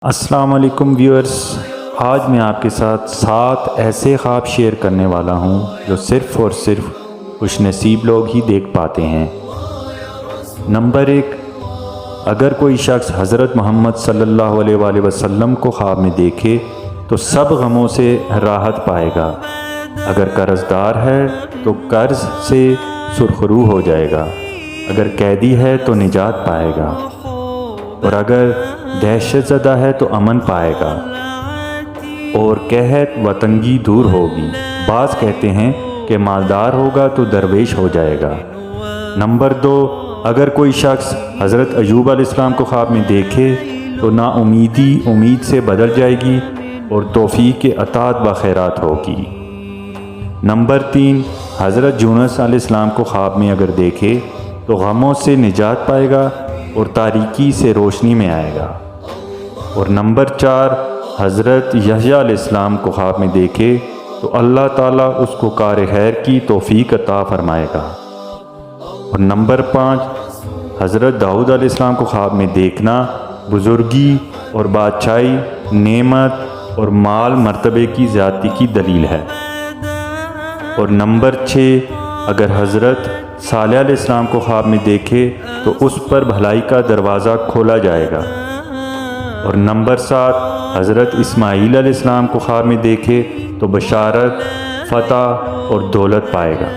السلام علیکم ویورز، آج میں آپ کے ساتھ 7 ایسے خواب شیئر کرنے والا ہوں جو صرف اور صرف خوش نصیب لوگ ہی دیکھ پاتے ہیں۔ نمبر 1، اگر کوئی شخص حضرت محمد صلی اللہ علیہ وآلہ وسلم کو خواب میں دیکھے تو سب غموں سے راحت پائے گا۔ اگر قرض دار ہے تو قرض سے سرخرو ہو جائے گا، اگر قیدی ہے تو نجات پائے گا، اور اگر دہشت زدہ ہے تو امن پائے گا، اور قحط و تنگی دور ہوگی۔ بعض کہتے ہیں کہ مالدار ہوگا تو درویش ہو جائے گا۔ نمبر 2، اگر کوئی شخص حضرت ایوب علیہ السلام کو خواب میں دیکھے تو نا امیدی امید سے بدل جائے گی اور توفیق عطاءت و خیرات ہوگی۔ نمبر 3، حضرت یونس علیہ السلام کو خواب میں اگر دیکھے تو غموں سے نجات پائے گا اور تاریکی سے روشنی میں آئے گا۔ اور نمبر 4، حضرت یحییٰ علیہ السلام کو خواب میں دیکھے تو اللہ تعالیٰ اس کو کار خیر کی توفیق عطا فرمائے گا۔ اور نمبر 5، حضرت داؤد علیہ السلام کو خواب میں دیکھنا بزرگی اور بادشاہی، نعمت اور مال مرتبے کی زیادتی کی دلیل ہے۔ اور نمبر 6، اگر حضرت صالح علیہ السلام کو خواب میں دیکھے تو اس پر بھلائی کا دروازہ کھولا جائے گا۔ اور نمبر 7، حضرت اسماعیل علیہ السلام کو خواب میں دیکھے تو بشارت، فتح اور دولت پائے گا۔